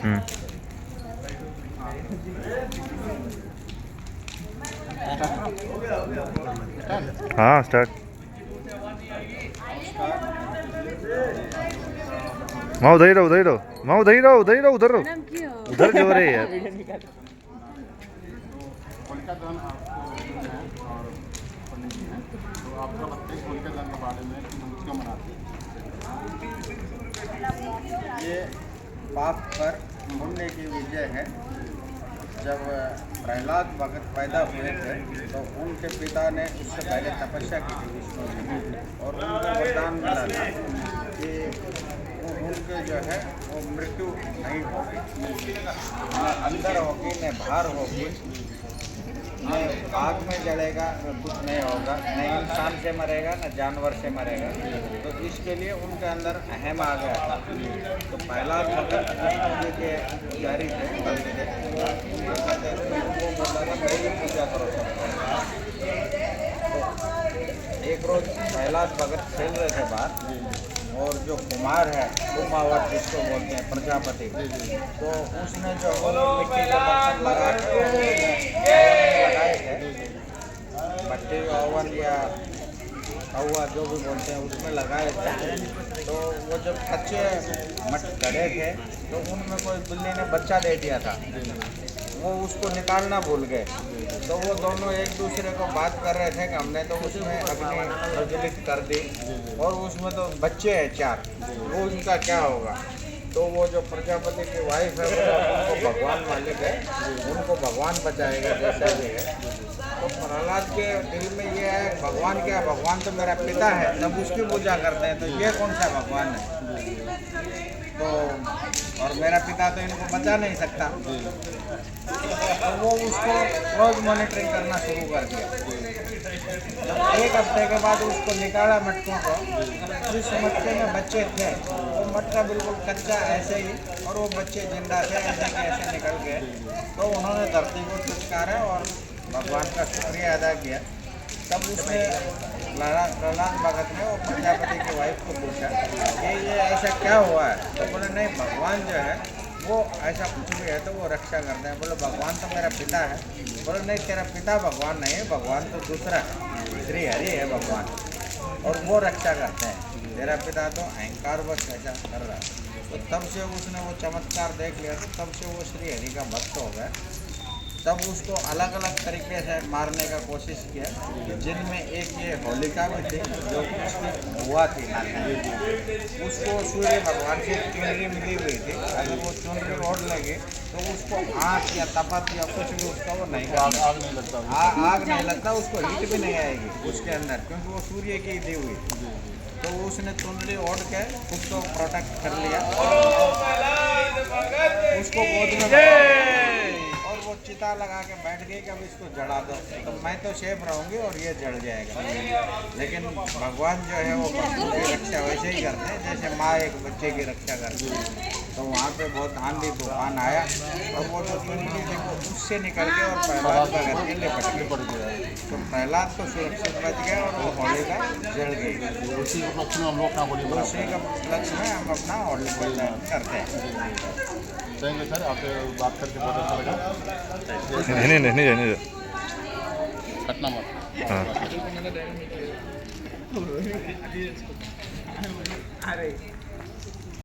हम्म। हाँ स्टार्ट। माँ उधर ही रहो, उधर ही रहो, माँ उधर ही रहो, उधर ही रहो, उधर रहो, उधर जो रहे यार। होलिका दहन आपको है और पंडित जी हैं, तो आपका बताइए होलिका दहन के बारे में कि हम क्यों मनाते हैं। ये पाप पर पुण्य की विजय है। जब प्रहलाद भगत पैदा हुए थे तो उनके पिता ने उससे पहले तपस्या की थी विष्णु जी, और उनको वरदान मिला था कि वो उनके जो है वो मृत्यु नहीं होगी, न अंदर होगी न बाहर होगी, न आग में जलेगा, न कुछ नहीं होगा, न इंसान से मरेगा न जानवर से मरेगा। तो इसके लिए उनके अंदर अहम आ गया था। तो प्रहलाद भगत विष्णु जी के पुजारी थे, भक्त थे, उनको बोला था मेरी पूजा करो सब। तो एक रोज प्रहलाद भगत खेल रहे थे बाहर, और जो कुमार है कुमावत जिसको बोलते हैं प्रजापति, तो उसने जो मिट्टी के बर्तन लगा के लगाए थे, भट्टी ओवन या कौवा जो भी बोलते हैं उसमें लगाए थे, तो वो जब कच्चे गड़े थे तो उनमें कोई बिल्ली ने बच्चा दे दिया था। वो उसको निकालना भूल गए, तो वो दोनों एक दूसरे को बात कर रहे थे कि हमने तो उसमें अग्नि प्रज्वलित कर दी और उसमें तो बच्चे हैं 4, वो उनका क्या होगा। तो वो जो प्रजापति की वाइफ है वो उनको भगवान मालिक है, उनको भगवान बचाएगा जैसा भी है। तो प्रहलाद के दिल में ये है भगवान क्या, भगवान तो मेरा पिता है, सब उसकी पूजा करते हैं, तो ये कौन सा भगवान है। तो और मेरा पिता तो इनको बचा नहीं सकता। तो वो उसको रोज मॉनिटरिंग करना शुरू कर दिया। जब एक हफ्ते के बाद उसको निकाला मटकों को, जिस मटके में बच्चे थे वो मटका बिल्कुल कच्चा ऐसे ही, और वो बच्चे जिंदा थे ऐसे के ऐसे निकल गए। तो उन्होंने धरती को फुटकारा और भगवान का शुक्रिया अदा किया। तब उसने प्रहलाद भगत ने वो प्रजापति की वाइफ को पूछा कि ये ऐसा क्या हुआ है। तो बोले नहीं, भगवान जो है वो ऐसा कुछ भी है तो वो रक्षा करते हैं। बोले भगवान तो मेरा पिता है। बोले नहीं, तेरा पिता भगवान नहीं है, भगवान तो दूसरा है, श्री हरि है भगवान, और वो रक्षा करते हैं। तेरा पिता तो अहंकार बस ऐसा कर रहा है। तो तब से उसने वो चमत्कार देख लिया, तो तब से वो श्री हरि का भक्त हो गया। तब उसको अलग अलग तरीके से मारने का कोशिश किया, जिनमें एक ये होलिका भी थी जो उसकी हुआ थी नानी, उसको सूर्य भगवान से चुनरी मिली हुई थी। अगर वो चुनरी ओढ़ लगे तो उसको आँख या तपत या कुछ भी उसका वो नहीं करता, आग नहीं लगता, आग नहीं लगता, उसको हीट भी नहीं आएगी उसके अंदर, क्योंकि वो सूर्य की दी हुई। तो उसने चुनरी ओढ़ के खुद को प्रोटेक्ट कर लिया, उसको गोद में और वो चिता लगा के बैठ गई कि अब इसको जला दो, तो मैं तो सेफ रहूँगी और ये जल जाएगा। लेकिन भगवान जो है वो बच्चों की रक्षा वैसे ही करते हैं जैसे माँ एक बच्चे की रक्षा करती है। तो वहाँ पे बहुत आंधी तूफान आया और वो जो चुनरी थी वो उससे निकल के और प्रहलाद का घर के लिपट पड़ गया। तो प्रहलाद तो सुरक्षित बच गया और वो होलिका जल गई। उसी उपलक्ष्य में हम लोग का होली मनाते उसी हैं। का उपलक्ष्य में हम अपना होली करते हैं। थैंक यू सर, आपसे बात करके बहुत अच्छा लगा। नहीं नहीं नहीं नहीं। घटना मत। हाँ। अरे